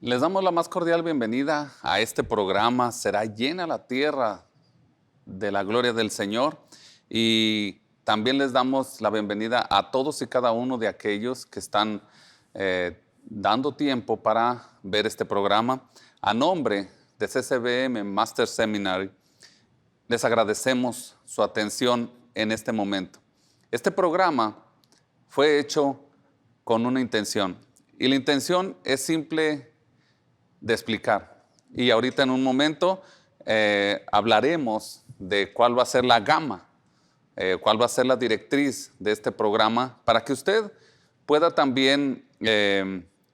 Les damos la más cordial bienvenida a este programa. Será llena la tierra de la gloria del Señor. Y también les damos la bienvenida a todos y cada uno de aquellos que están dando tiempo para ver este programa. A nombre de CCBM Master Seminary, les agradecemos su atención en este momento. Este programa fue hecho con una intención. Y la intención es simple de explicar. Y ahorita en un momento hablaremos de cuál va a ser la gama, cuál va a ser la directriz de este programa para que usted pueda también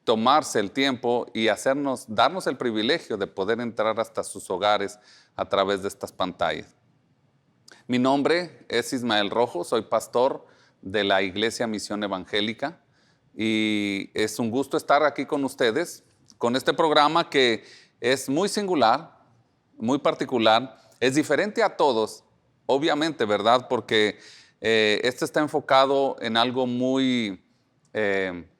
tomarse el tiempo y darnos el privilegio de poder entrar hasta sus hogares a través de estas pantallas. Mi nombre es Ismael Rojo, soy pastor de la Iglesia Misión Evangélica y es un gusto estar aquí con ustedes con este programa que es muy singular, muy particular, es diferente a todos, obviamente, ¿verdad? Porque este está enfocado en algo muy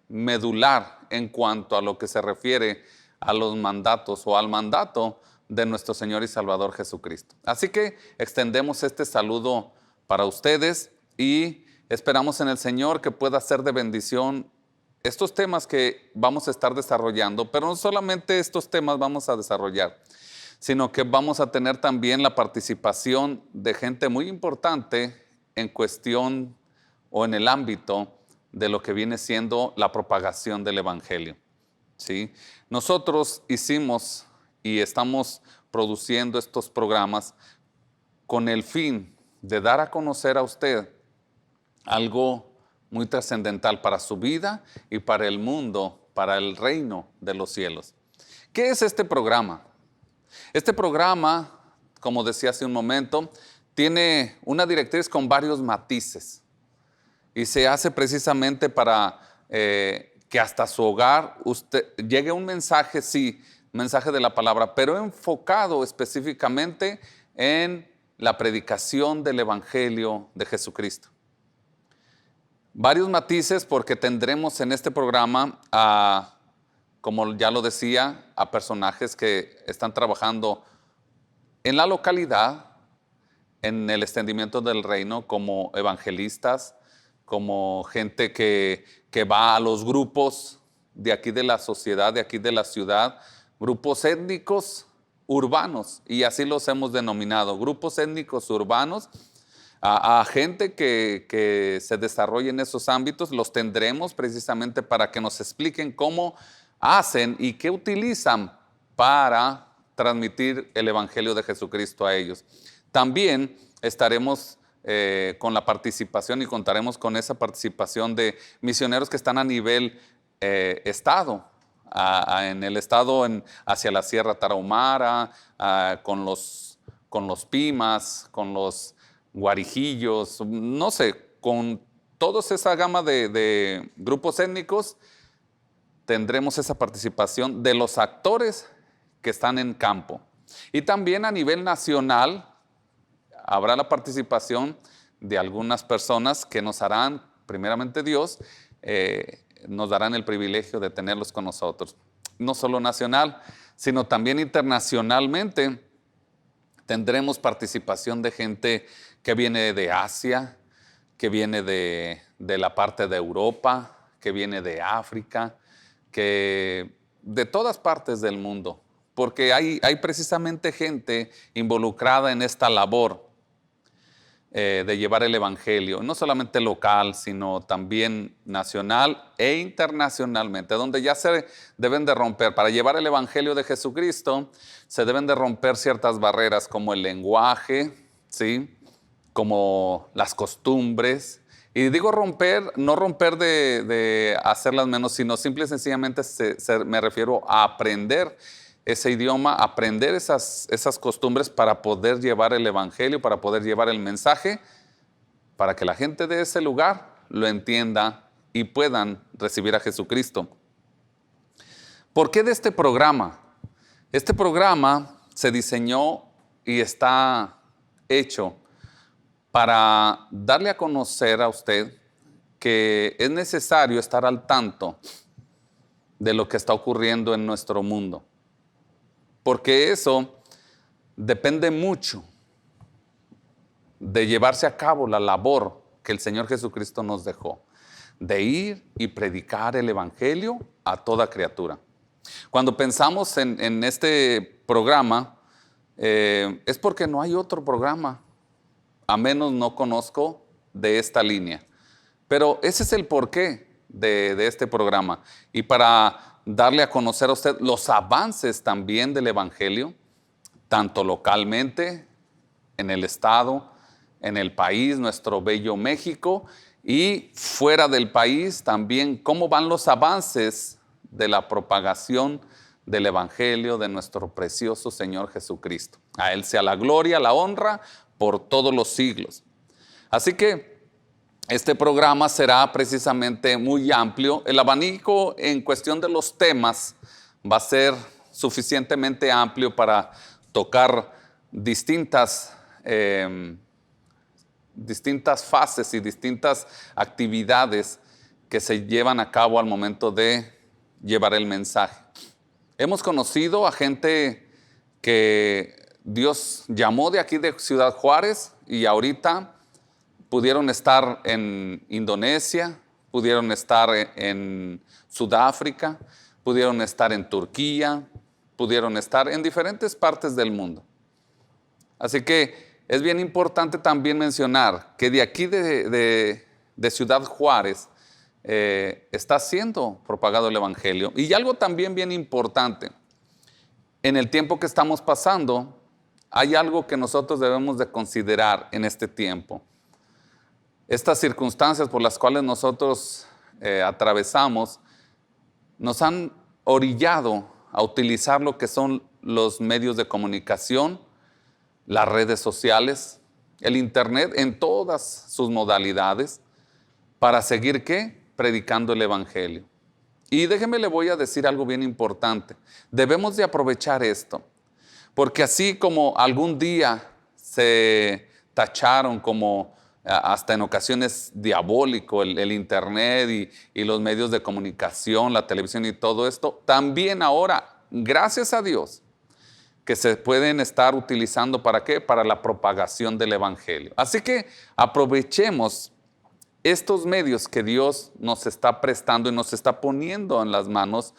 medular en cuanto a lo que se refiere a los mandatos o al mandato de nuestro Señor y Salvador Jesucristo. Así que extendemos este saludo para ustedes y esperamos en el Señor que pueda ser de bendición estos temas que vamos a estar desarrollando, pero no solamente estos temas vamos a desarrollar, sino que vamos a tener también la participación de gente muy importante en cuestión o en el ámbito de lo que viene siendo la propagación del Evangelio. ¿Sí? Nosotros hicimos y estamos produciendo estos programas con el fin de dar a conocer a usted algo muy trascendental para su vida y para el mundo, para el reino de los cielos. ¿Qué es este programa? Este programa, como decía hace un momento, tiene una directriz con varios matices y se hace precisamente para que hasta su hogar llegue un mensaje, sí, mensaje de la palabra, pero enfocado específicamente en la predicación del Evangelio de Jesucristo. Varios matices porque tendremos en este programa como ya lo decía, a personajes que están trabajando en la localidad, en el extendimiento del reino, como evangelistas, como gente que va a los grupos de aquí de la sociedad, de aquí de la ciudad, grupos étnicos urbanos, y así los hemos denominado, grupos étnicos urbanos, a gente que se desarrolla en esos ámbitos. Los tendremos precisamente para que nos expliquen cómo hacen y qué utilizan para transmitir el Evangelio de Jesucristo a ellos. También estaremos con la participación y contaremos con esa participación de misioneros que están a nivel estado, en el estado hacia la Sierra Tarahumara, con los Pimas, con los Guarijillos, no sé, con toda esa gama de grupos étnicos. Tendremos esa participación de los actores que están en campo. Y también a nivel nacional habrá la participación de algunas personas que nos harán, primeramente Dios, nos darán el privilegio de tenerlos con nosotros. No solo nacional, sino también internacionalmente tendremos participación de gente que viene de Asia, que viene de la parte de Europa, que viene de África, que de todas partes del mundo, porque hay precisamente gente involucrada en esta labor de llevar el Evangelio, no solamente local, sino también nacional e internacionalmente, donde ya se deben de romper, para llevar el Evangelio de Jesucristo, se deben de romper ciertas barreras como el lenguaje, ¿sí? Como las costumbres. Y digo romper, no romper de hacerlas menos, sino simple y sencillamente me refiero a aprender ese idioma, aprender esas costumbres para poder llevar el Evangelio, para poder llevar el mensaje, para que la gente de ese lugar lo entienda y puedan recibir a Jesucristo. ¿Por qué de este programa? Este programa se diseñó y está hecho para darle a conocer a usted que es necesario estar al tanto de lo que está ocurriendo en nuestro mundo. Porque eso depende mucho de llevarse a cabo la labor que el Señor Jesucristo nos dejó, de ir y predicar el Evangelio a toda criatura. Cuando pensamos en este programa, es porque no hay otro programa, a menos no conozco de esta línea. Pero ese es el porqué de este programa. Y para darle a conocer a usted los avances también del Evangelio, tanto localmente, en el estado, en el país, nuestro bello México, y fuera del país también, cómo van los avances de la propagación del Evangelio de nuestro precioso Señor Jesucristo. A Él sea la gloria, la honra por todos los siglos. Así que este programa será precisamente muy amplio. El abanico en cuestión de los temas va a ser suficientemente amplio para tocar distintas fases y distintas actividades que se llevan a cabo al momento de llevar el mensaje. Hemos conocido a gente que Dios llamó de aquí de Ciudad Juárez y ahorita pudieron estar en Indonesia, pudieron estar en Sudáfrica, pudieron estar en Turquía, pudieron estar en diferentes partes del mundo. Así que es bien importante también mencionar que de aquí de Ciudad Juárez está siendo propagado el Evangelio. Y algo también bien importante, en el tiempo que estamos pasando, hay algo que nosotros debemos de considerar en este tiempo. Estas circunstancias por las cuales nosotros atravesamos nos han orillado a utilizar lo que son los medios de comunicación, las redes sociales, el internet en todas sus modalidades, para seguir ¿qué? Predicando el Evangelio. Y déjeme, le voy a decir algo bien importante. Debemos de aprovechar esto, porque así como algún día se tacharon como hasta en ocasiones diabólico el internet y los medios de comunicación, la televisión y todo esto, también ahora, gracias a Dios, que se pueden estar utilizando ¿para qué? Para la propagación del Evangelio. Así que aprovechemos estos medios que Dios nos está prestando y nos está poniendo en las manos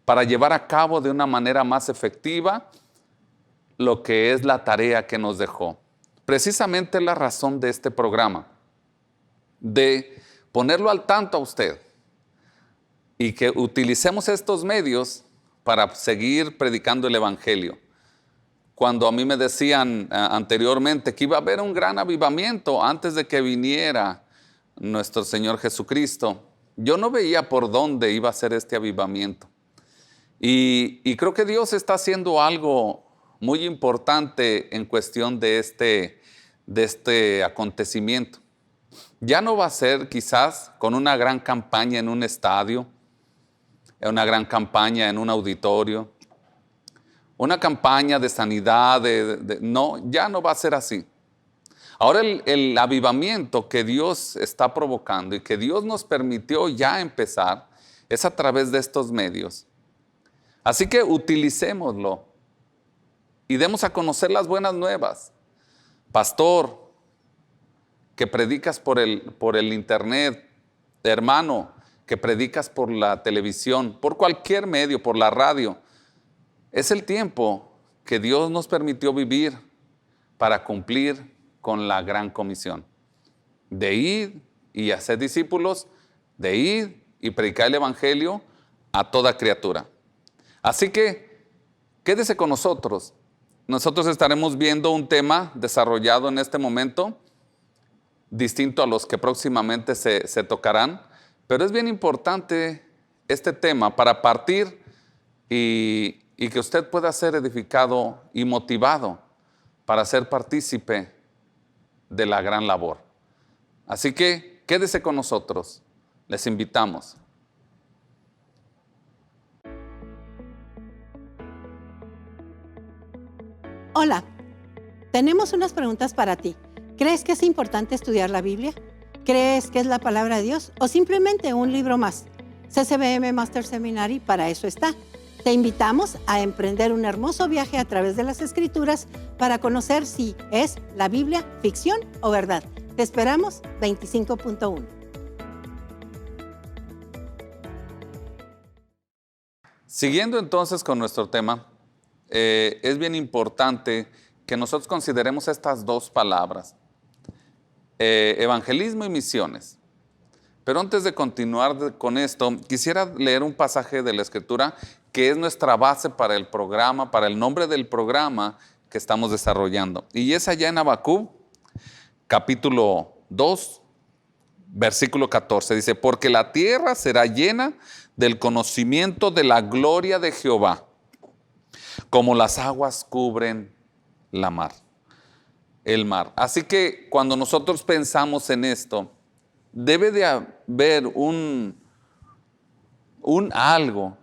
para llevar a cabo de una manera más efectiva lo que es la tarea que nos dejó. Precisamente la razón de este programa, de ponerlo al tanto a usted y que utilicemos estos medios para seguir predicando el Evangelio. Cuando a mí me decían anteriormente que iba a haber un gran avivamiento antes de que viniera nuestro Señor Jesucristo, yo no veía por dónde iba a ser este avivamiento. Y creo que Dios está haciendo algo muy importante en cuestión de este acontecimiento. Ya no va a ser quizás con una gran campaña en un estadio, una gran campaña en un auditorio, una campaña de sanidad, no, ya no va a ser así. Ahora el avivamiento que Dios está provocando y que Dios nos permitió ya empezar es a través de estos medios. Así que utilicémoslo y demos a conocer las buenas nuevas. Pastor, que predicas por el internet, hermano, que predicas por la televisión, por cualquier medio, por la radio. Es el tiempo que Dios nos permitió vivir para cumplir con la gran comisión. De ir y hacer discípulos, de ir y predicar el Evangelio a toda criatura. Así que quédese con nosotros. Nosotros estaremos viendo un tema desarrollado en este momento, distinto a los que próximamente se tocarán, pero es bien importante este tema para partir y que usted pueda ser edificado y motivado para ser partícipe de la gran labor. Así que quédese con nosotros, les invitamos. Hola, tenemos unas preguntas para ti. ¿Crees que es importante estudiar la Biblia? ¿Crees que es la palabra de Dios o simplemente un libro más? CCBM Master Seminary para eso está. Te invitamos a emprender un hermoso viaje a través de las Escrituras para conocer si es la Biblia ficción o verdad. Te esperamos 25.1. Siguiendo entonces con nuestro tema, es bien importante que nosotros consideremos estas dos palabras, evangelismo y misiones. Pero antes de continuar con esto, quisiera leer un pasaje de la Escritura que es nuestra base para el programa, para el nombre del programa que estamos desarrollando. Y es allá en Habacuc, capítulo 2, versículo 14. Dice, porque la tierra será llena del conocimiento de la gloria de Jehová, como las aguas cubren la mar, el mar. Así que cuando nosotros pensamos en esto, debe de haber un algo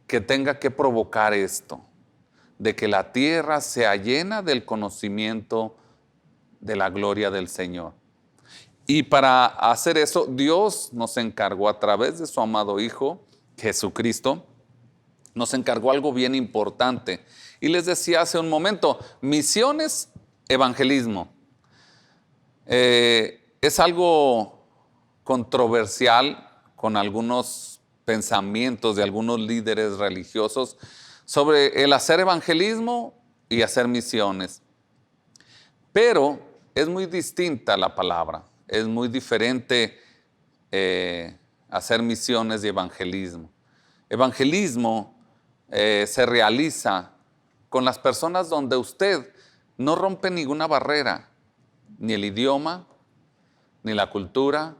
que tenga que provocar esto, de que la tierra sea llena del conocimiento de la gloria del Señor. Y para hacer eso, Dios nos encargó a través de su amado Hijo, Jesucristo, nos encargó algo bien importante. Y les decía hace un momento, misiones, evangelismo. Es algo controversial con algunos pensamientos de algunos líderes religiosos sobre el hacer evangelismo y hacer misiones. Pero es muy distinta la palabra, es muy diferente hacer misiones y evangelismo. Evangelismo se realiza con las personas donde usted no rompe ninguna barrera, ni el idioma, ni la cultura,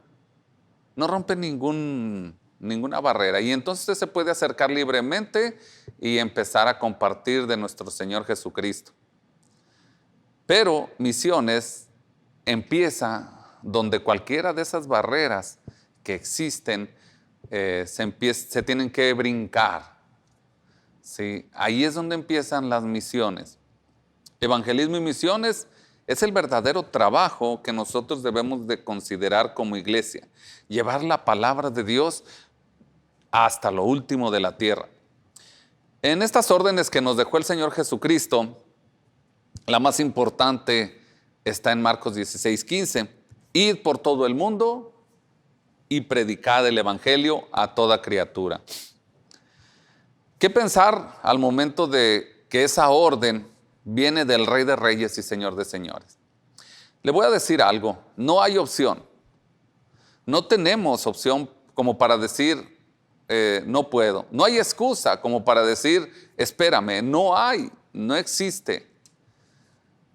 no rompe ninguna barrera. Y entonces usted se puede acercar libremente y empezar a compartir de nuestro Señor Jesucristo. Pero misiones empieza donde cualquiera de esas barreras que existen se tienen que brincar. ¿Sí? Ahí es donde empiezan las misiones. Evangelismo y misiones es el verdadero trabajo que nosotros debemos de considerar como iglesia. Llevar la palabra de Dios hasta lo último de la tierra. En estas órdenes que nos dejó el Señor Jesucristo, la más importante está en Marcos 16:15. Id por todo el mundo y predicad el evangelio a toda criatura. ¿Qué pensar al momento de que esa orden viene del Rey de Reyes y Señor de Señores? Le voy a decir algo, no hay opción. No tenemos opción como para decir, no puedo. No hay excusa como para decir, espérame, no existe.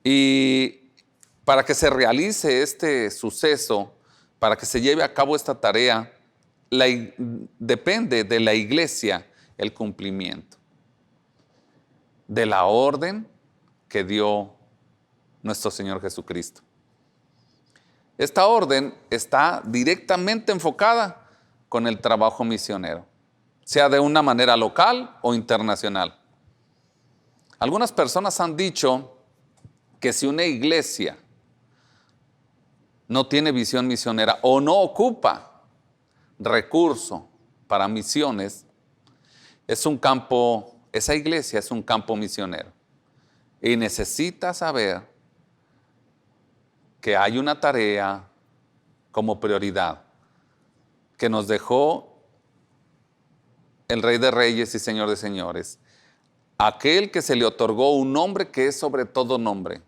Y para que se realice este suceso, para que se lleve a cabo esta tarea, depende de la iglesia el cumplimiento de la orden que dio nuestro Señor Jesucristo. Esta orden está directamente enfocada con el trabajo misionero, sea de una manera local o internacional. Algunas personas han dicho que si una iglesia no tiene visión misionera o no ocupa recurso para misiones, esa iglesia es un campo misionero. Y necesita saber que hay una tarea como prioridad que nos dejó el Rey de Reyes y Señor de Señores, aquel que se le otorgó un nombre que es sobre todo nombre,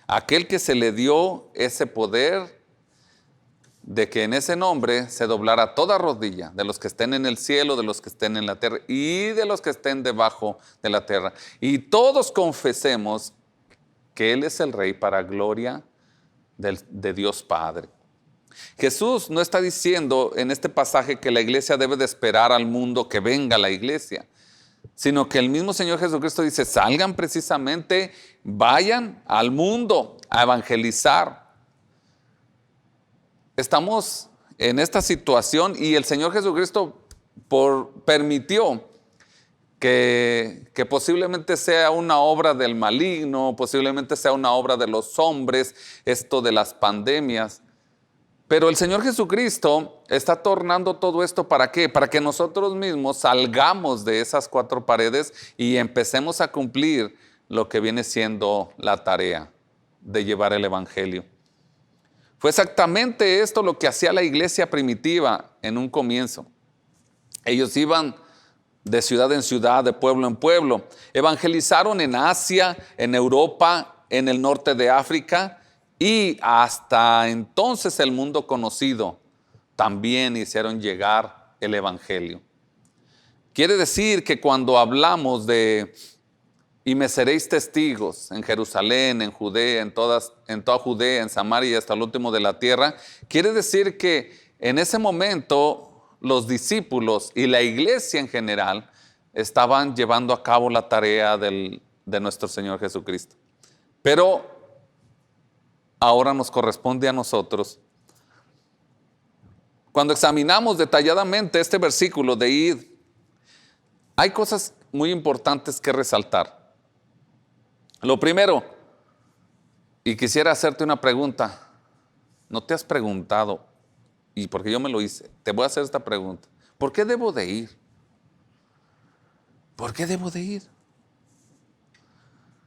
aquel que se le dio ese poder de que en ese nombre se doblara toda rodilla, de los que estén en el cielo, de los que estén en la tierra y de los que estén debajo de la tierra. Y todos confesemos que Él es el Rey para gloria de Dios Padre. Jesús no está diciendo en este pasaje que la iglesia debe de esperar al mundo que venga la iglesia, sino que el mismo Señor Jesucristo dice, salgan precisamente, vayan al mundo a evangelizar. Estamos en esta situación y el Señor Jesucristo permitió que posiblemente sea una obra del maligno, posiblemente sea una obra de los hombres, esto de las pandemias. Pero el Señor Jesucristo está tornando todo esto ¿para qué? Para que nosotros mismos salgamos de esas cuatro paredes y empecemos a cumplir lo que viene siendo la tarea de llevar el Evangelio. Fue exactamente esto lo que hacía la iglesia primitiva en un comienzo. Ellos iban de ciudad en ciudad, de pueblo en pueblo. Evangelizaron en Asia, en Europa, en el norte de África, y hasta entonces el mundo conocido también hicieron llegar el Evangelio. Quiere decir que cuando hablamos de y me seréis testigos en Jerusalén, en Judea, en toda Judea, en Samaria y hasta el último de la tierra, quiere decir que en ese momento los discípulos y la iglesia en general estaban llevando a cabo la tarea de nuestro Señor Jesucristo. Pero ahora nos corresponde a nosotros. Cuando examinamos detalladamente este versículo de id, hay cosas muy importantes que resaltar. Lo primero, y quisiera hacerte una pregunta, ¿no te has preguntado? Y porque yo me lo hice, te voy a hacer esta pregunta. ¿Por qué debo de ir? ¿Por qué debo de ir?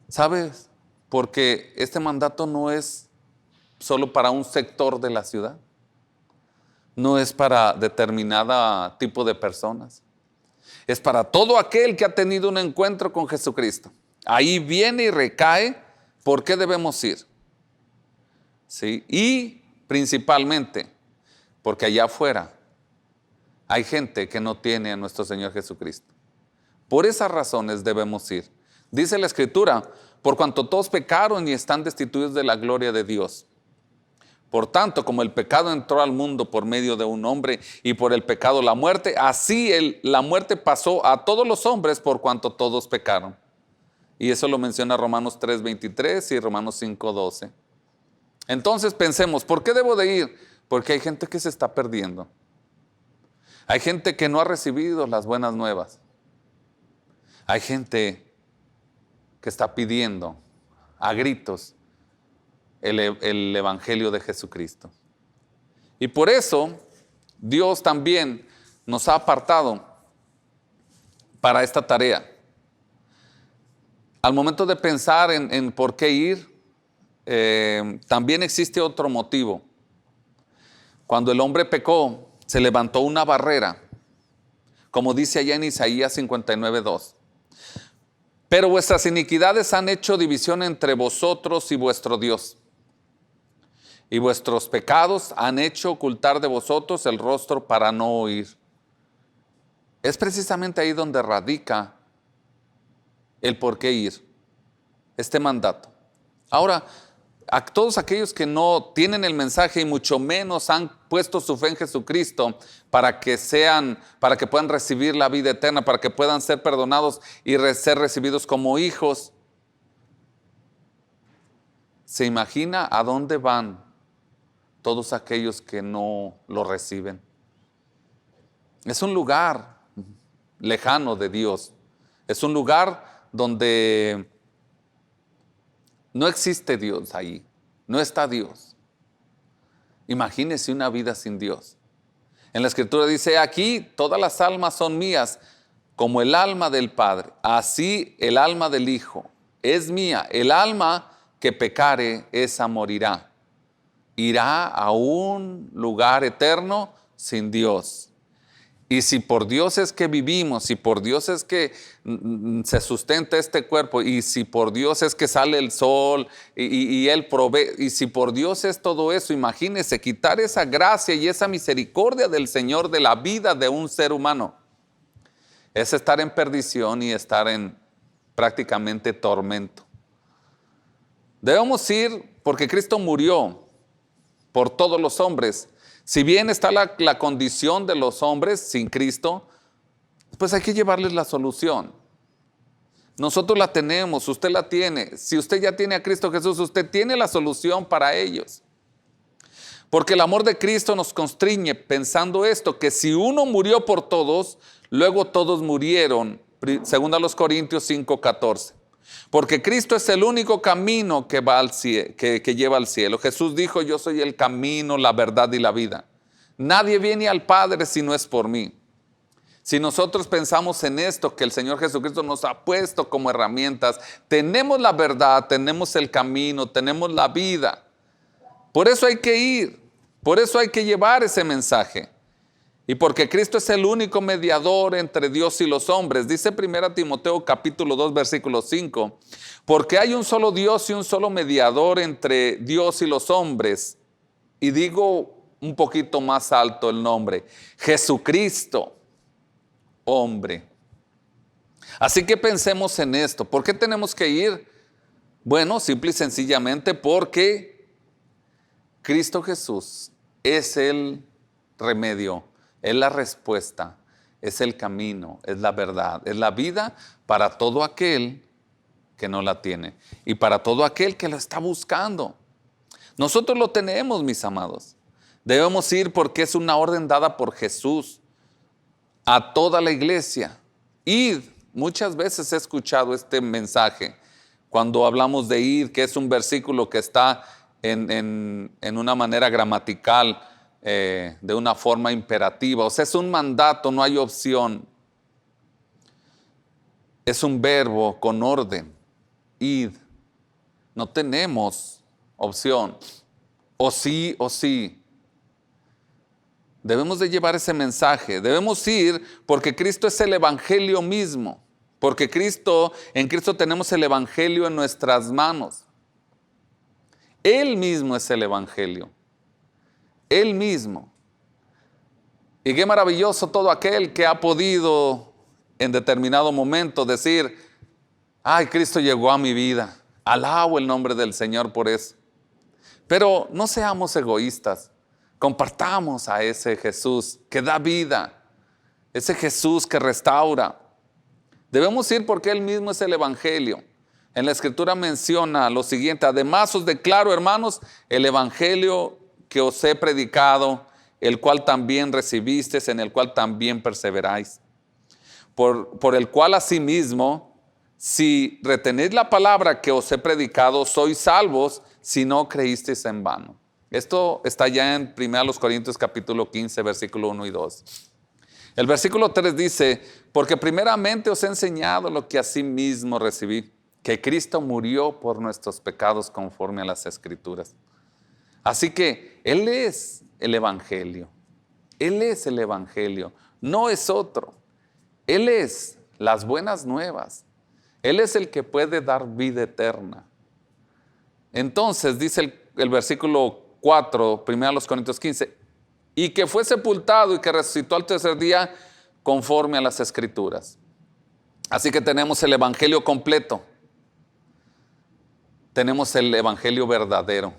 ¿Sabes? Porque este mandato no es solo para un sector de la ciudad. No es para determinado tipo de personas. Es para todo aquel que ha tenido un encuentro con Jesucristo. Ahí viene y recae por qué debemos ir. ¿Sí? Y principalmente porque allá afuera hay gente que no tiene a nuestro Señor Jesucristo. Por esas razones debemos ir. Dice la Escritura, por cuanto todos pecaron y están destituidos de la gloria de Dios. Por tanto, como el pecado entró al mundo por medio de un hombre y por el pecado la muerte, así la muerte pasó a todos los hombres por cuanto todos pecaron. Y eso lo menciona Romanos 3:23 y Romanos 5:12. Entonces pensemos, ¿por qué debo de ir? Porque hay gente que se está perdiendo. Hay gente que no ha recibido las buenas nuevas. Hay gente que está pidiendo a gritos el Evangelio de Jesucristo. Y por eso Dios también nos ha apartado para esta tarea. Al momento de pensar en por qué ir, también existe otro motivo. Cuando el hombre pecó, se levantó una barrera, como dice allá en Isaías 59:2. Pero vuestras iniquidades han hecho división entre vosotros y vuestro Dios. Y vuestros pecados han hecho ocultar de vosotros el rostro para no oír. Es precisamente ahí donde radica el por qué ir, este mandato. Ahora, a todos aquellos que no tienen el mensaje y mucho menos han puesto su fe en Jesucristo para que puedan recibir la vida eterna, para que puedan ser perdonados y ser recibidos como hijos, ¿se imagina a dónde van todos aquellos que no lo reciben? Es un lugar lejano de Dios. Es un lugar donde no existe Dios ahí. No está Dios. Imagínese una vida sin Dios. En la Escritura dice, aquí todas las almas son mías, como el alma del Padre. Así el alma del Hijo es mía. El alma que pecare, esa morirá. Irá a un lugar eterno sin Dios. Y si por Dios es que vivimos, si por Dios es que se sustenta este cuerpo, y si por Dios es que sale el sol y Él provee, y si por Dios es todo eso, imagínese quitar esa gracia y esa misericordia del Señor de la vida de un ser humano. Es estar en perdición y estar en prácticamente tormento. Debemos ir porque Cristo murió por todos los hombres. Si bien está la condición de los hombres sin Cristo, pues hay que llevarles la solución. Nosotros la tenemos, usted la tiene. Si usted ya tiene a Cristo Jesús, usted tiene la solución para ellos. Porque el amor de Cristo nos constriñe pensando esto, que si uno murió por todos, luego todos murieron. 2 Corintios 5:14. Porque Cristo es el único camino que lleva al cielo. Jesús dijo, yo soy el camino, la verdad y la vida. Nadie viene al Padre si no es por mí. Si nosotros pensamos en esto que el Señor Jesucristo nos ha puesto como herramientas, tenemos la verdad, tenemos el camino, tenemos la vida. Por eso hay que ir, por eso hay que llevar ese mensaje. Y porque Cristo es el único mediador entre Dios y los hombres. Dice 1 Timoteo capítulo 2 versículo 5. Porque hay un solo Dios y un solo mediador entre Dios y los hombres. Y digo un poquito más alto el nombre. Jesucristo, hombre. Así que pensemos en esto. ¿Por qué tenemos que ir? Bueno, simple y sencillamente porque Cristo Jesús es el remedio. Es la respuesta, es el camino, es la verdad, es la vida para todo aquel que no la tiene y para todo aquel que lo está buscando. Nosotros lo tenemos, mis amados. Debemos ir porque es una orden dada por Jesús a toda la iglesia. Id, muchas veces he escuchado este mensaje cuando hablamos de id, que es un versículo que está en una manera gramatical, de una forma imperativa, o sea, es un mandato, no hay opción. Es un verbo con orden, id. No tenemos opción, o sí o sí. Debemos de llevar ese mensaje, debemos ir porque Cristo es el evangelio mismo, porque en Cristo tenemos el evangelio en nuestras manos. Él mismo es el evangelio. Él mismo. Y qué maravilloso todo aquel que ha podido en determinado momento decir, ay, Cristo llegó a mi vida. Alabo el nombre del Señor por eso. Pero no seamos egoístas. Compartamos a ese Jesús que da vida, ese Jesús que restaura. Debemos ir porque Él mismo es el evangelio. En la Escritura menciona lo siguiente: además os declaro, hermanos, el evangelio que os he predicado, el cual también recibisteis, en el cual también perseveráis. Por el cual asimismo, si retenéis la palabra que os he predicado, sois salvos, si no creísteis en vano. Esto está ya en 1 Corintios capítulo 15, versículo 1 y 2. El versículo 3 dice, porque primeramente os he enseñado lo que asimismo recibí, que Cristo murió por nuestros pecados conforme a las Escrituras. Así que Él es el evangelio. Él es el evangelio, no es otro. Él es las buenas nuevas. Él es el que puede dar vida eterna. Entonces dice el versículo 4, 1 Corintios 15, y que fue sepultado y que resucitó al tercer día conforme a las Escrituras. Así que tenemos el evangelio completo. Tenemos el evangelio verdadero.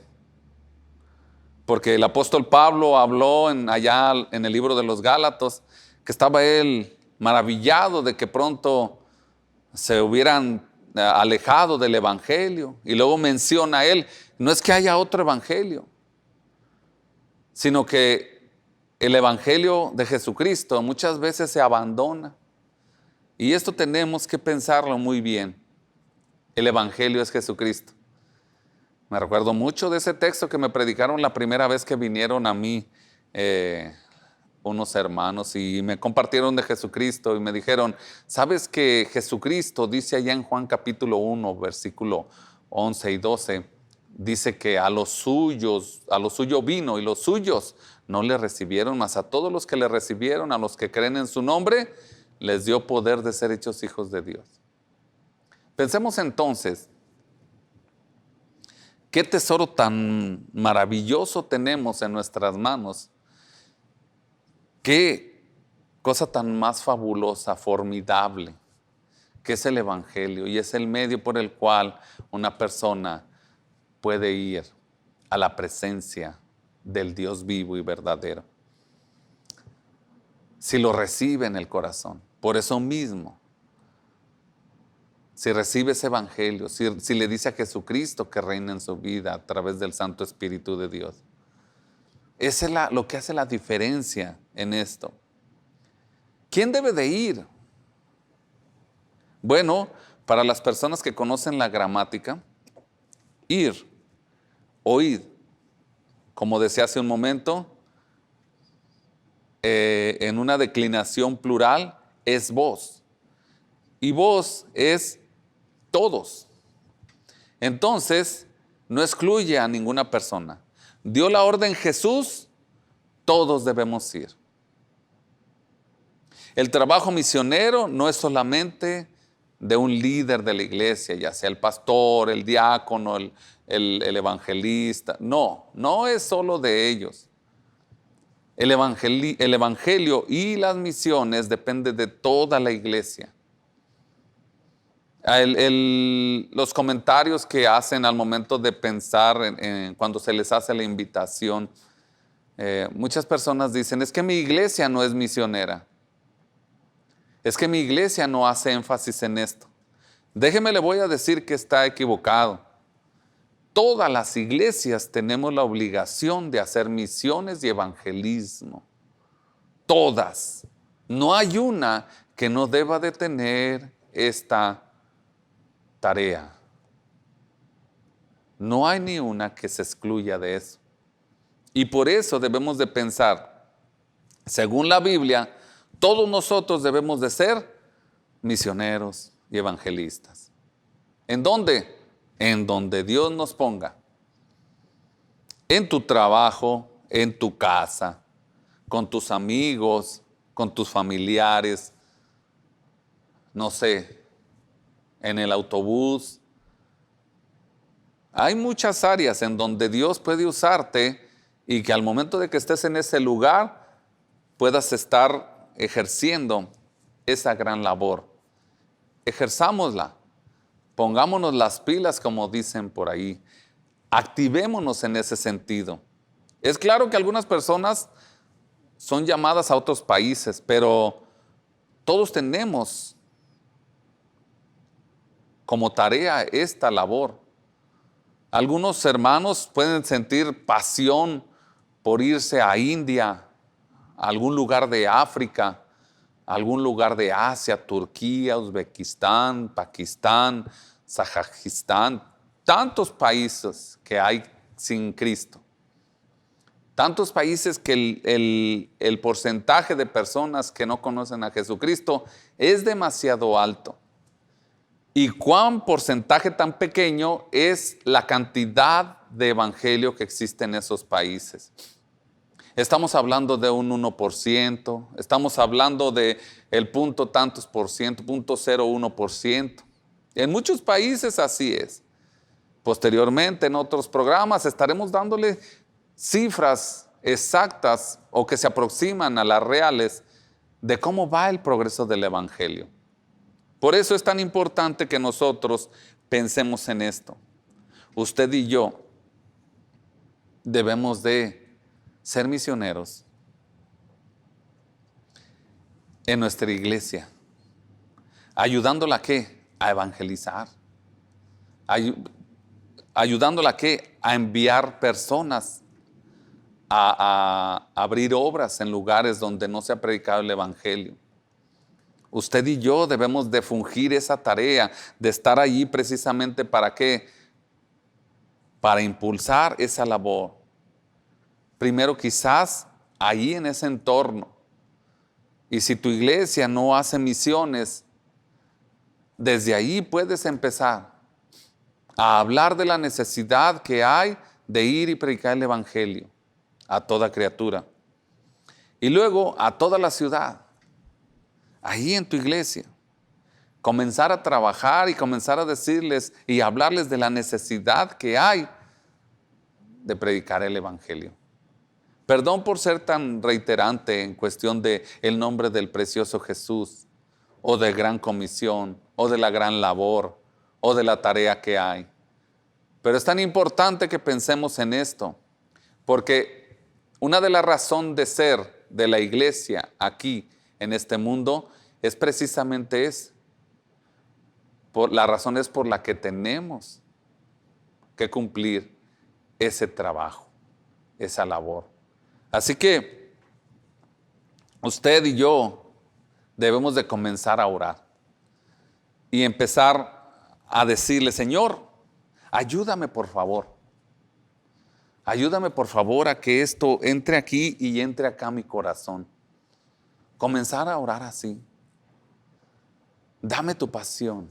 Porque el apóstol Pablo habló allá en el libro de los Gálatas, que estaba él maravillado de que pronto se hubieran alejado del evangelio. Y luego menciona él, no es que haya otro evangelio, sino que el evangelio de Jesucristo muchas veces se abandona. Y esto tenemos que pensarlo muy bien. El evangelio es Jesucristo. Me recuerdo mucho de ese texto que me predicaron la primera vez que vinieron a mí unos hermanos y me compartieron de Jesucristo y me dijeron, ¿sabes que Jesucristo dice allá en Juan capítulo 1, versículo 11 y 12, dice que a lo suyo vino y los suyos no le recibieron, mas a todos los que le recibieron, a los que creen en su nombre, les dio poder de ser hechos hijos de Dios? Pensemos entonces, ¿qué tesoro tan maravilloso tenemos en nuestras manos? ¿Qué cosa tan más fabulosa, formidable, que es el evangelio? Y es el medio por el cual una persona puede ir a la presencia del Dios vivo y verdadero. Si lo recibe en el corazón. Por eso mismo, si recibe ese evangelio, si le dice a Jesucristo que reina en su vida a través del Santo Espíritu de Dios, es lo que hace la diferencia en esto. ¿Quién debe de ir? Bueno, Para las personas que conocen la gramática, ir, oír, como decía hace un momento, en una declinación plural es vos. Y vos es todos. Entonces, no excluye a ninguna persona. Dio la orden Jesús, todos debemos ir. El trabajo misionero no es solamente de un líder de la iglesia, ya sea el pastor, el diácono, el evangelista. No, no es solo de ellos. El evangelio y las misiones dependen de toda la iglesia. Los comentarios que hacen al momento de pensar cuando se les hace la invitación, muchas personas dicen, es que mi iglesia no es misionera. Es que mi iglesia no hace énfasis en esto. Déjeme, le voy a decir que está equivocado. Todas las iglesias tenemos la obligación de hacer misiones y evangelismo. Todas. No hay una que no deba de tener esta tarea. No hay ni una que se excluya de eso. Y por eso debemos de pensar, según la Biblia, todos nosotros debemos de ser misioneros y evangelistas. ¿En dónde? En donde Dios nos ponga. En tu trabajo, en tu casa, con tus amigos, con tus familiares, no sé, en el autobús. Hay muchas áreas en donde Dios puede usarte y que al momento de que estés en ese lugar puedas estar ejerciendo esa gran labor. Ejerzámosla, pongámonos las pilas, como dicen por ahí, activémonos en ese sentido. Es claro que algunas personas son llamadas a otros países, pero todos tenemos como tarea esta labor. Algunos hermanos pueden sentir pasión por irse a India, a algún lugar de África, a algún lugar de Asia, Turquía, Uzbekistán, Pakistán, Kazajistán, tantos países que hay sin Cristo. Tantos países que el porcentaje de personas que no conocen a Jesucristo es demasiado alto. ¿Y cuán porcentaje tan pequeño es la cantidad de evangelio que existe en esos países? Estamos hablando de un 1%, estamos hablando de el punto tantos por ciento, 0.01%. En muchos países así es. Posteriormente, en otros programas, estaremos dándole cifras exactas o que se aproximan a las reales de cómo va el progreso del evangelio. Por eso es tan importante que nosotros pensemos en esto. Usted y yo debemos de ser misioneros en nuestra iglesia, ayudándola ¿a qué? A evangelizar, ayudándola ¿a qué? A enviar personas, a abrir obras en lugares donde no se ha predicado el evangelio. Usted y yo debemos de fungir esa tarea, de estar allí precisamente ¿para qué? Para impulsar esa labor. Primero quizás ahí en ese entorno. Y si tu iglesia no hace misiones, desde ahí puedes empezar a hablar de la necesidad que hay de ir y predicar el evangelio a toda criatura. Y luego a toda la ciudad, ahí en tu iglesia. Comenzar a trabajar y comenzar a decirles y hablarles de la necesidad que hay de predicar el evangelio. Perdón por ser tan reiterante en cuestión de el nombre del precioso Jesús, o de gran comisión, o de la gran labor, o de la tarea que hay. Pero es tan importante que pensemos en esto, porque una de las razones de ser de la iglesia aquí en este mundo es precisamente la razón es por la que tenemos que cumplir ese trabajo, esa labor. Así que usted y yo debemos de comenzar a orar y empezar a decirle, Señor, ayúdame por favor. Ayúdame por favor a que esto entre aquí y entre acá a mi corazón. Comenzar a orar así. Dame tu pasión.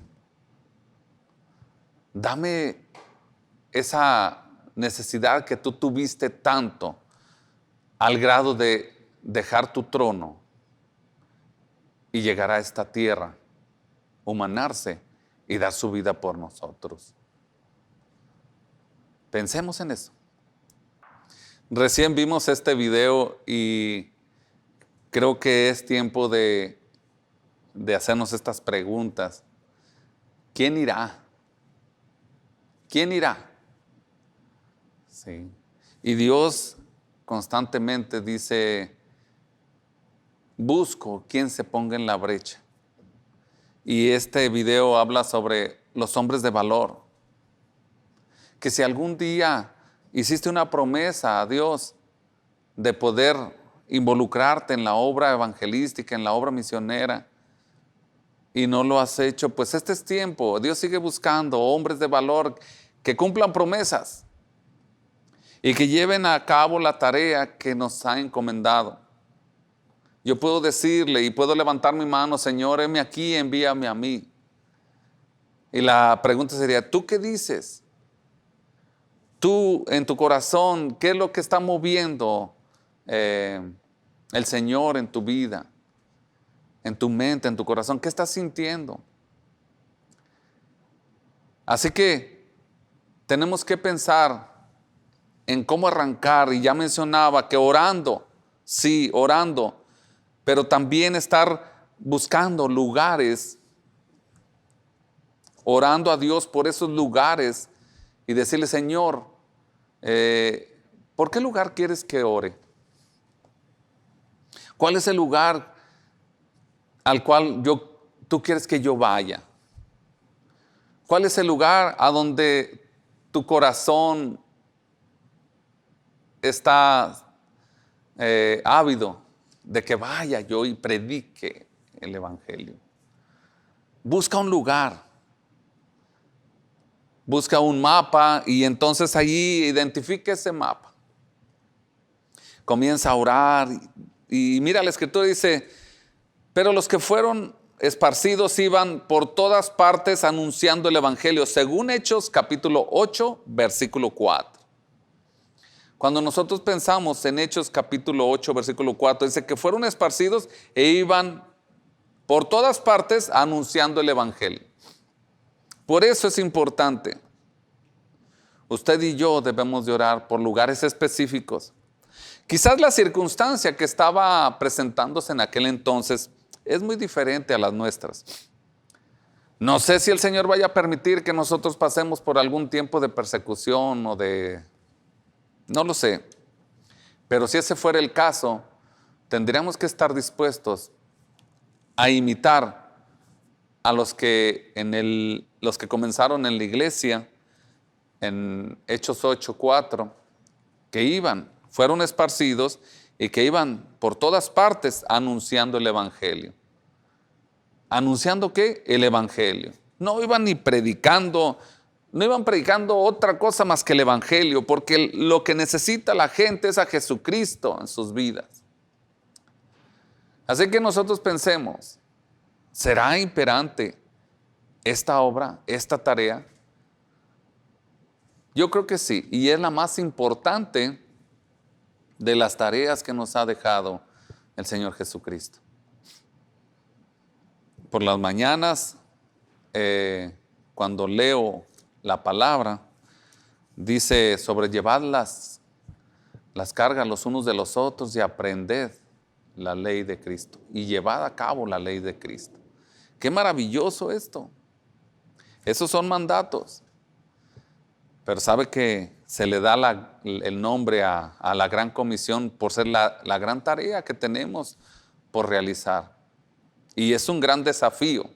Dame esa necesidad que tú tuviste tanto al grado de dejar tu trono y llegar a esta tierra, humanarse y dar su vida por nosotros. Pensemos en eso. Recién vimos este video y creo que es tiempo de hacernos estas preguntas. ¿Quién irá? ¿Quién irá? Sí. Y Dios constantemente dice, busco quien se ponga en la brecha. Y este video habla sobre los hombres de valor. Que si algún día hiciste una promesa a Dios de poder involucrarte en la obra evangelística, en la obra misionera, y no lo has hecho, pues este es tiempo. Dios sigue buscando hombres de valor que cumplan promesas y que lleven a cabo la tarea que nos ha encomendado. Yo puedo decirle y puedo levantar mi mano, Señor, heme aquí, envíame a mí. Y la pregunta sería, ¿tú qué dices? Tú en tu corazón, ¿qué es lo que está moviendo el Señor en tu vida? En tu mente, en tu corazón, ¿qué estás sintiendo? Así que tenemos que pensar en cómo arrancar, y ya mencionaba que orando, sí, orando, pero también estar buscando lugares, orando a Dios por esos lugares y decirle, Señor, ¿por qué lugar quieres que ore? ¿Cuál es el lugar al cual tú quieres que yo vaya? ¿Cuál es el lugar a donde tu corazón está ávido de que vaya yo y predique el evangelio? Busca un lugar, busca un mapa y entonces allí identifique ese mapa. Comienza a orar y mira, la escritura dice, pero los que fueron esparcidos iban por todas partes anunciando el evangelio, según Hechos capítulo 8, versículo 4. Cuando nosotros pensamos en Hechos capítulo 8, versículo 4, dice que fueron esparcidos e iban por todas partes anunciando el evangelio. Por eso es importante. Usted y yo debemos de orar por lugares específicos. Quizás la circunstancia que estaba presentándose en aquel entonces es muy diferente a las nuestras. No sé si el Señor vaya a permitir que nosotros pasemos por algún tiempo de persecución o no lo sé. Pero si ese fuera el caso, tendríamos que estar dispuestos a imitar a los que comenzaron en la iglesia, en Hechos 8:4, que fueron esparcidos y que iban por todas partes anunciando el evangelio. ¿Anunciando qué? El evangelio. No iban predicando otra cosa más que el evangelio, porque lo que necesita la gente es a Jesucristo en sus vidas. Así que nosotros pensemos, ¿será imperante esta obra, esta tarea? Yo creo que sí, y es la más importante de las tareas que nos ha dejado el Señor Jesucristo. Por las mañanas, cuando leo la palabra, dice, sobrellevad las cargas los unos de los otros y aprended la ley de Cristo y llevad a cabo la ley de Cristo. Qué maravilloso esto. Esos son mandatos. Pero sabe que se le da el nombre a la gran comisión por ser la gran tarea que tenemos por realizar. Y es un gran desafío.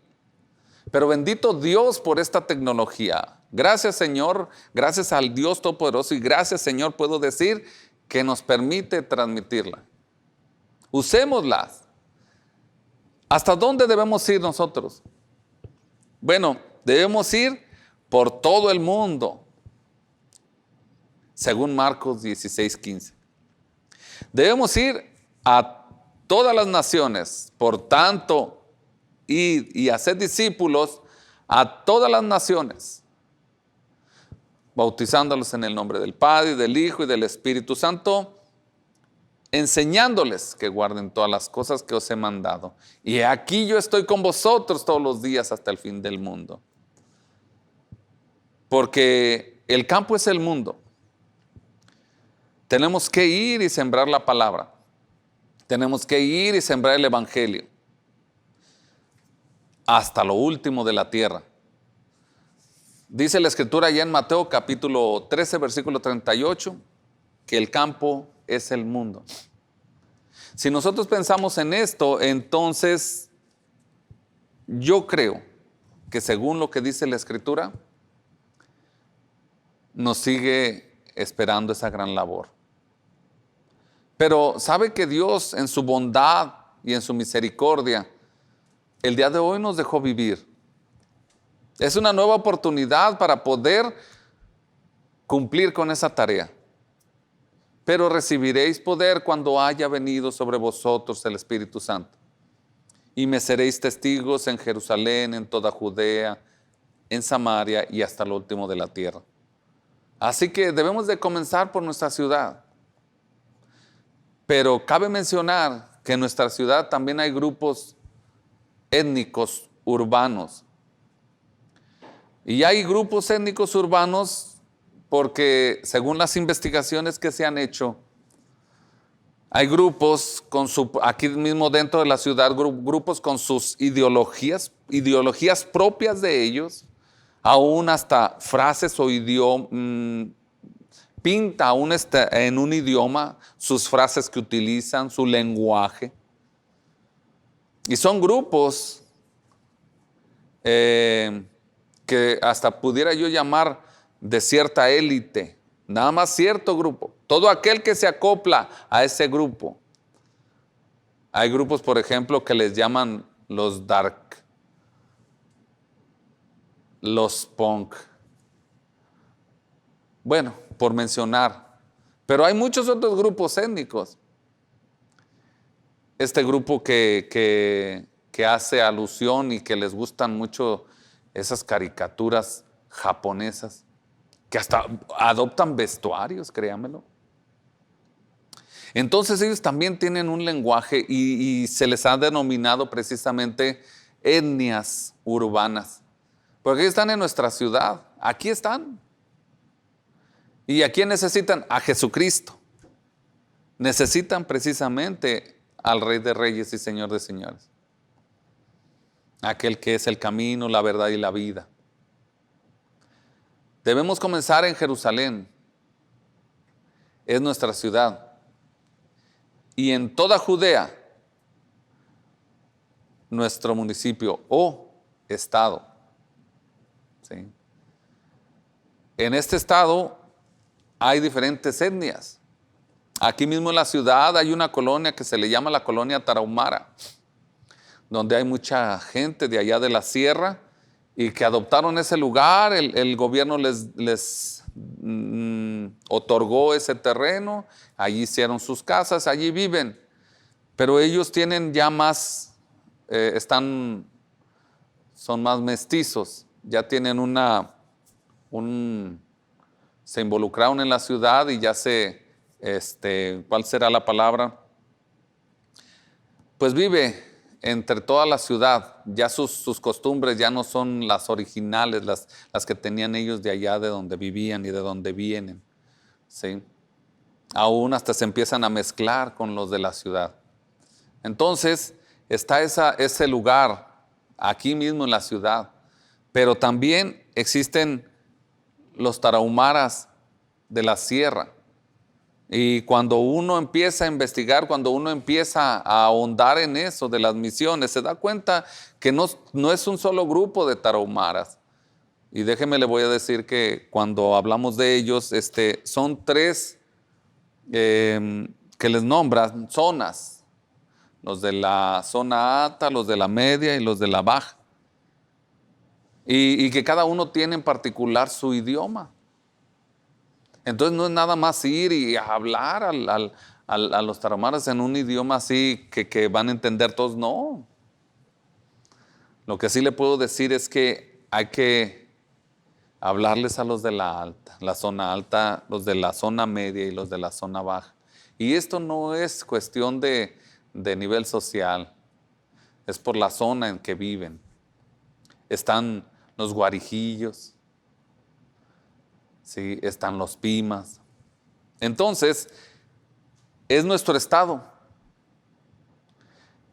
Pero bendito Dios por esta tecnología. Gracias, Señor, gracias al Dios Todopoderoso y gracias, Señor, puedo decir que nos permite transmitirla. Usémoslas. ¿Hasta dónde debemos ir nosotros? Bueno, debemos ir por todo el mundo, según Marcos 16:15. Debemos ir a todas las naciones, por tanto, ir y hacer discípulos a todas las naciones, bautizándolos en el nombre del Padre, del Hijo y del Espíritu Santo, enseñándoles que guarden todas las cosas que os he mandado. Y aquí yo estoy con vosotros todos los días hasta el fin del mundo. Porque el campo es el mundo. Tenemos que ir y sembrar la palabra. Tenemos que ir y sembrar el evangelio hasta lo último de la tierra. Dice la escritura allá en Mateo capítulo 13, versículo 38, que el campo es el mundo. Si nosotros pensamos en esto, entonces yo creo que según lo que dice la escritura, nos sigue esperando esa gran labor. Pero sabe que Dios en su bondad y en su misericordia, el día de hoy nos dejó vivir. Es una nueva oportunidad para poder cumplir con esa tarea. Pero recibiréis poder cuando haya venido sobre vosotros el Espíritu Santo. Y me seréis testigos en Jerusalén, en toda Judea, en Samaria y hasta lo último de la tierra. Así que debemos de comenzar por nuestra ciudad. Pero cabe mencionar que en nuestra ciudad también hay grupos étnicos urbanos. Y hay grupos étnicos urbanos porque según las investigaciones que se han hecho, hay grupos aquí mismo dentro de la ciudad, grupos con sus ideologías propias de ellos, aún hasta frases o pinta aún en un idioma sus frases que utilizan, su lenguaje. Y son grupos que hasta pudiera yo llamar de cierta élite, nada más cierto grupo, todo aquel que se acopla a ese grupo. Hay grupos, por ejemplo, que les llaman los dark, los punk, bueno, por mencionar, pero hay muchos otros grupos étnicos. Este grupo que hace alusión y que les gustan mucho esas caricaturas japonesas, que hasta adoptan vestuarios, créanmelo. Entonces ellos también tienen un lenguaje y se les ha denominado precisamente etnias urbanas, porque ellos están en nuestra ciudad, aquí están. ¿Y a quién necesitan? A Jesucristo. Necesitan precisamente al Rey de Reyes y Señor de Señores. Aquel que es el camino, la verdad y la vida. Debemos comenzar en Jerusalén. Es nuestra ciudad. Y en toda Judea, nuestro municipio o estado. ¿Sí? En este estado hay diferentes etnias. Aquí mismo en la ciudad hay una colonia que se le llama la colonia Tarahumara, donde hay mucha gente de allá de la sierra y que adoptaron ese lugar. El gobierno les otorgó ese terreno, allí hicieron sus casas, allí viven, pero ellos tienen ya más, son más mestizos, ya tienen se involucraron en la ciudad y ya ¿cuál será la palabra? Pues vive entre toda la ciudad, ya sus costumbres ya no son las originales, las que tenían ellos de allá de donde vivían y de donde vienen, ¿sí? Aún hasta se empiezan a mezclar con los de la ciudad. Entonces está ese lugar aquí mismo en la ciudad, pero también existen los tarahumaras de la sierra. Y cuando uno empieza a investigar, cuando uno empieza a ahondar en eso de las misiones, se da cuenta que no es un solo grupo de tarahumaras. Y déjeme le voy a decir que cuando hablamos de ellos, son tres que les nombran zonas. Los de la zona alta, los de la media y los de la baja. y que cada uno tiene en particular su idioma. Entonces no es nada más ir y hablar a los tarahumaras en un idioma así que van a entender todos, no. Lo que sí le puedo decir es que hay que hablarles a los de la zona alta, los de la zona media y los de la zona baja. Y esto no es cuestión de nivel social, es por la zona en que viven. Están los guarijillos, ¿sí? Están los pimas. Entonces, es nuestro estado.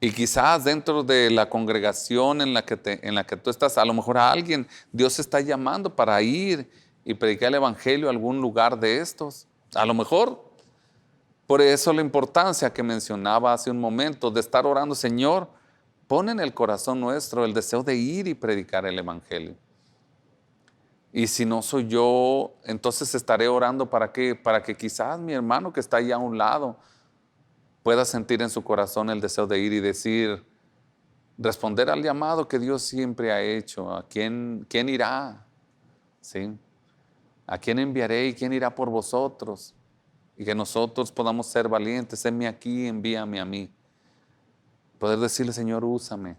Y quizás dentro de la congregación en la que tú estás, a lo mejor a alguien Dios está llamando para ir y predicar el evangelio a algún lugar de estos. A lo mejor, por eso la importancia que mencionaba hace un momento de estar orando, Señor, pon en el corazón nuestro el deseo de ir y predicar el evangelio. Y si no soy yo, entonces estaré orando ¿para qué? Para que quizás mi hermano que está ahí a un lado pueda sentir en su corazón el deseo de ir y decir, responder al llamado que Dios siempre ha hecho. ¿A quién irá? ¿Sí? ¿A quién enviaré y quién irá por vosotros? Y que nosotros podamos ser valientes. Heme aquí, envíame a mí. Poder decirle, Señor, úsame.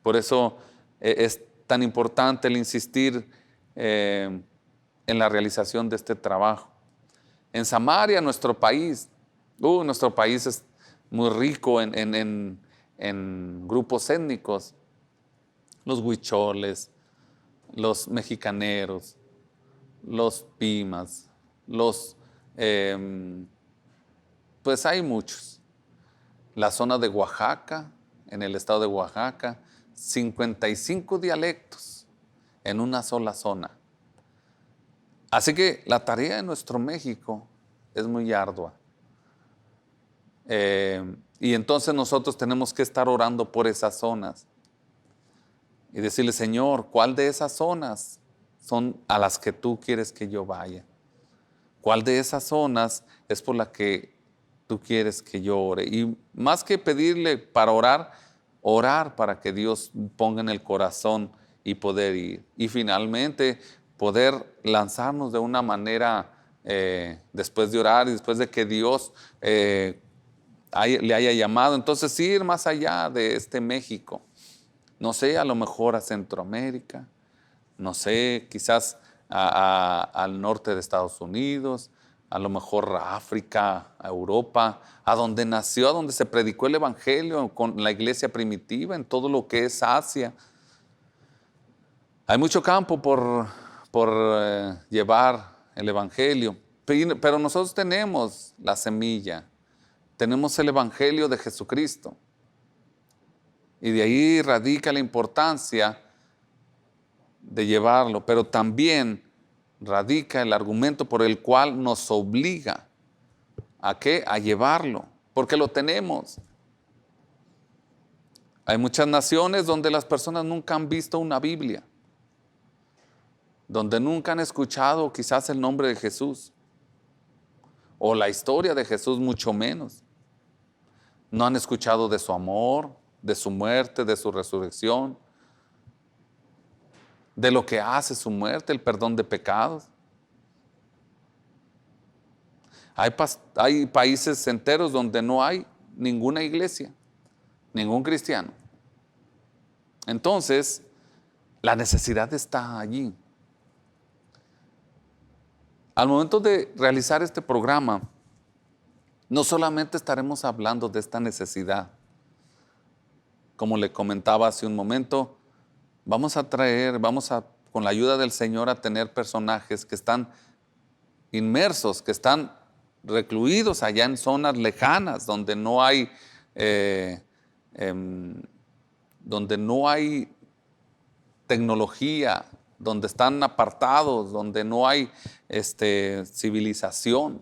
Por eso es tan importante el insistir en la realización de este trabajo. En Samaria, nuestro país es muy rico en grupos étnicos, los huicholes, los mexicaneros, los pimas, pues hay muchos. La zona de Oaxaca, en el estado de Oaxaca, 55 dialectos en una sola zona. Así que la tarea de nuestro México es muy ardua. Y entonces nosotros tenemos que estar orando por esas zonas y decirle, Señor, ¿cuál de esas zonas son a las que tú quieres que yo vaya? ¿Cuál de esas zonas es por la que tú quieres que yo ore? Y más que pedirle para orar para que Dios ponga en el corazón y poder ir. Y finalmente poder lanzarnos de una manera, después de orar y después de que Dios le haya llamado, entonces ir más allá de este México, no sé, a lo mejor a Centroamérica, no sé, quizás al norte de Estados Unidos, a lo mejor a África, a Europa, a donde nació, a donde se predicó el evangelio con la iglesia primitiva, en todo lo que es Asia. Hay mucho campo por llevar el evangelio, pero nosotros tenemos la semilla. Tenemos el evangelio de Jesucristo. Y de ahí radica la importancia de llevarlo, pero también radica el argumento por el cual nos obliga ¿a qué? A llevarlo, porque lo tenemos. Hay muchas naciones donde las personas nunca han visto una Biblia, donde nunca han escuchado quizás el nombre de Jesús, o la historia de Jesús mucho menos. No han escuchado de su amor, de su muerte, de su resurrección, de lo que hace su muerte, el perdón de pecados. Hay países enteros donde no hay ninguna iglesia, ningún cristiano. Entonces, la necesidad está allí. Al momento de realizar este programa, no solamente estaremos hablando de esta necesidad. Como le comentaba hace un momento, vamos a, con la ayuda del Señor, a tener personajes que están inmersos, que están recluidos allá en zonas lejanas, donde no hay tecnología, donde están apartados, donde no hay civilización.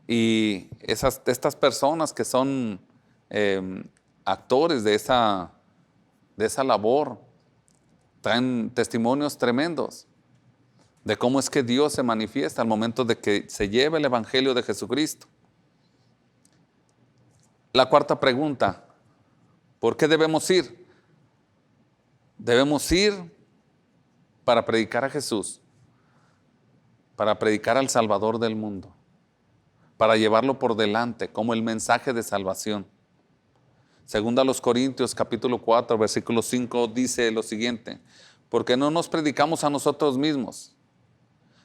Y estas personas que son actores de esa labor traen testimonios tremendos de cómo es que Dios se manifiesta al momento de que se lleva el evangelio de Jesucristo. La cuarta pregunta, ¿por qué debemos ir? Debemos ir para predicar a Jesús, para predicar al Salvador del mundo, para llevarlo por delante como el mensaje de salvación. Segunda a los Corintios capítulo 4, versículo 5 dice lo siguiente: porque no nos predicamos a nosotros mismos,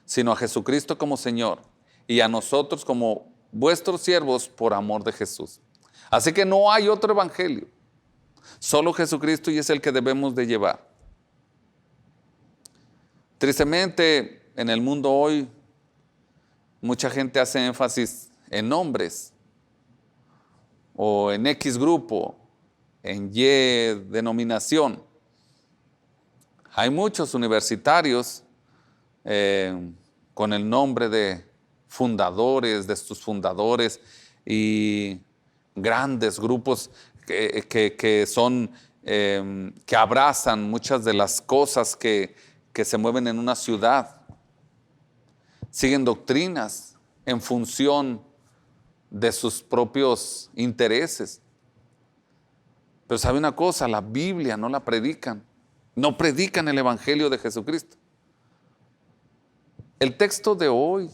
sino a Jesucristo como Señor, y a nosotros como vuestros siervos por amor de Jesús. Así que no hay otro evangelio, solo Jesucristo, y es el que debemos de llevar. Tristemente, en el mundo hoy, mucha gente hace énfasis en nombres, o en X grupo, en Y denominación. Hay muchos universitarios con el nombre de fundadores, de sus fundadores, y grandes grupos que son, que abrazan muchas de las cosas que se mueven en una ciudad. Siguen doctrinas en función de sus propios intereses. Pero sabe una cosa, la Biblia no la predican. No predican el evangelio de Jesucristo. El texto de hoy,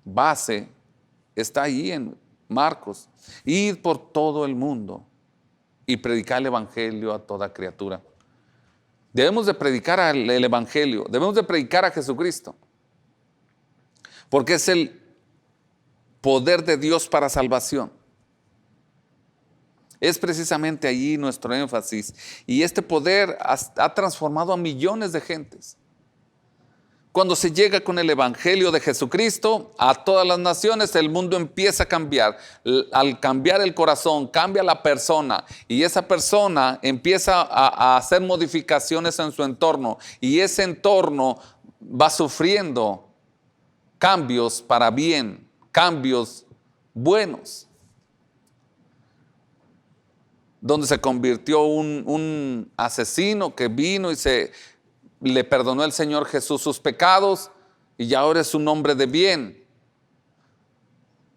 base, está ahí en Marcos. Id por todo el mundo y predicar el evangelio a toda criatura. Debemos de predicar el evangelio, debemos de predicar a Jesucristo, porque es el poder de Dios para salvación. Es precisamente allí nuestro énfasis, y este poder ha transformado a millones de gentes. Cuando se llega con el evangelio de Jesucristo a todas las naciones, el mundo empieza a cambiar. Al cambiar el corazón, cambia la persona, y esa persona empieza a hacer modificaciones en su entorno, y ese entorno va sufriendo cambios para bien, cambios buenos. Donde se convirtió un asesino que vino y le perdonó el Señor Jesús sus pecados, y ya ahora es un hombre de bien.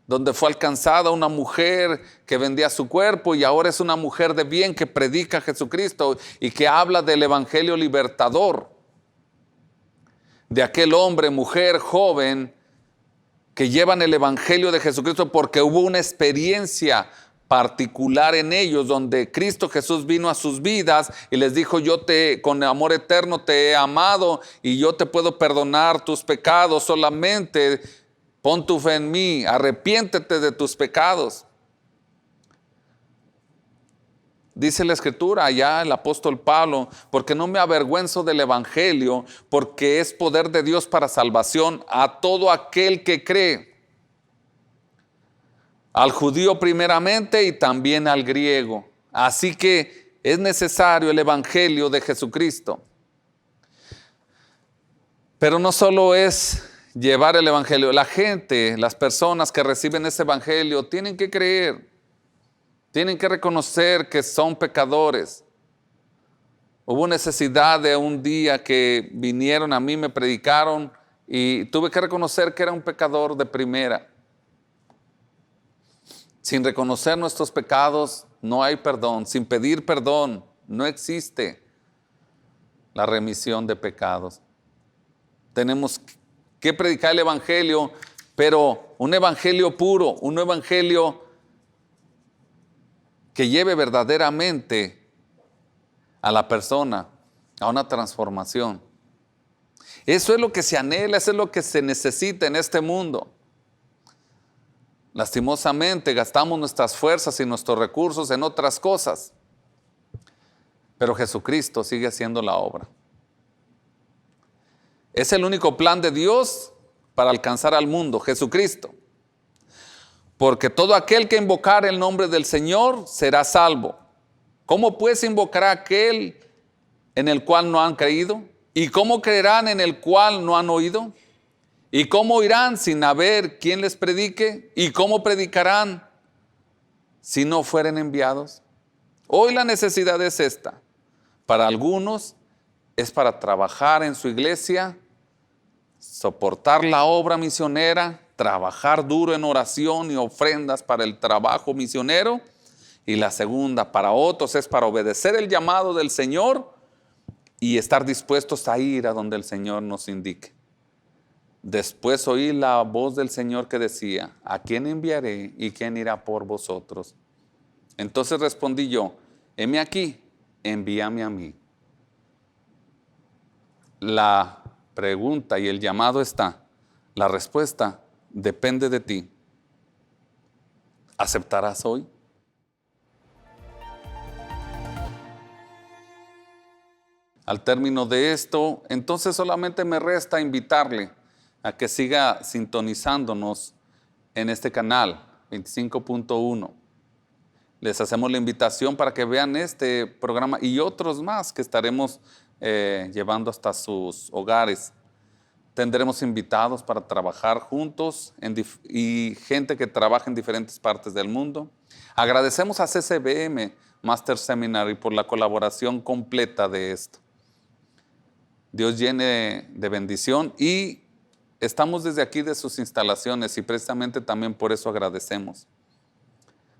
Donde fue alcanzada una mujer que vendía su cuerpo, y ahora es una mujer de bien que predica a Jesucristo y que habla del evangelio libertador. De aquel hombre, mujer, joven que llevan el evangelio de Jesucristo porque hubo una experiencia particular en ellos, donde Cristo Jesús vino a sus vidas y les dijo: yo con amor eterno te he amado, y yo te puedo perdonar tus pecados, solamente pon tu fe en mí, arrepiéntete de tus pecados. Dice la Escritura allá el apóstol Pablo: porque no me avergüenzo del evangelio, porque es poder de Dios para salvación a todo aquel que cree, al judío primeramente y también al griego. Así que es necesario el evangelio de Jesucristo. Pero no solo es llevar el evangelio, la gente, las personas que reciben ese evangelio tienen que creer, tienen que reconocer que son pecadores. Hubo necesidad de un día que vinieron a mí, me predicaron, y tuve que reconocer que era un pecador de primera. Sin reconocer nuestros pecados no hay perdón. Sin pedir perdón no existe la remisión de pecados. Tenemos que predicar el evangelio, pero un evangelio puro, un evangelio que lleve verdaderamente a la persona a una transformación. Eso es lo que se anhela, eso es lo que se necesita en este mundo. Lastimosamente gastamos nuestras fuerzas y nuestros recursos en otras cosas, pero Jesucristo sigue haciendo la obra. Es el único plan de Dios para alcanzar al mundo, Jesucristo. Porque todo aquel que invocar el nombre del Señor será salvo. ¿Cómo pues invocará aquel en el cual no han creído? ¿Y cómo creerán en el cual no han oído? ¿Y cómo irán sin haber quien les predique? ¿Y cómo predicarán si no fueren enviados? Hoy la necesidad es esta. Para algunos es para trabajar en su iglesia, soportar la obra misionera, trabajar duro en oración y ofrendas para el trabajo misionero. Y la segunda, para otros, es para obedecer el llamado del Señor y estar dispuestos a ir a donde el Señor nos indique. Después oí la voz del Señor que decía, ¿a quién enviaré y quién irá por vosotros? Entonces respondí yo, heme aquí, envíame a mí. La pregunta y el llamado está, la respuesta depende de ti. ¿Aceptarás hoy? Al término de esto, entonces solamente me resta invitarle a que siga sintonizándonos en este canal 25.1. Les hacemos la invitación para que vean este programa y otros más que estaremos llevando hasta sus hogares. Tendremos invitados para trabajar juntos y gente que trabaja en diferentes partes del mundo. Agradecemos a CCBM Master Seminary por la colaboración completa de esto. Dios llene de bendición y estamos desde aquí de sus instalaciones y precisamente también por eso agradecemos.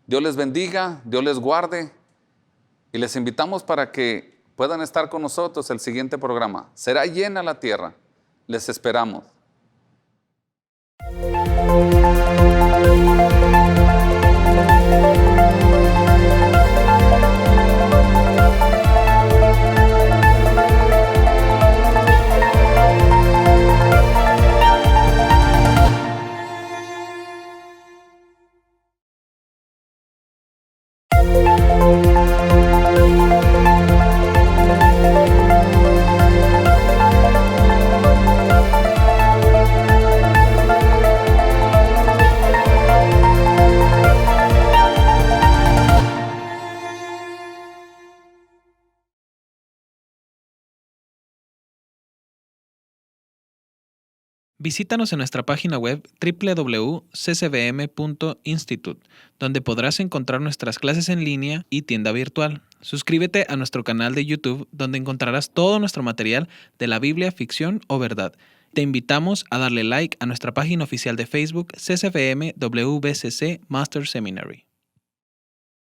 Dios les bendiga, Dios les guarde y les invitamos para que puedan estar con nosotros el siguiente programa. Será llena la tierra. Les esperamos. Visítanos en nuestra página web www.ccbm.institute, donde podrás encontrar nuestras clases en línea y tienda virtual. Suscríbete a nuestro canal de YouTube, donde encontrarás todo nuestro material de la Biblia, ficción o verdad. Te invitamos a darle like a nuestra página oficial de Facebook, CCBM WBCC Master Seminary.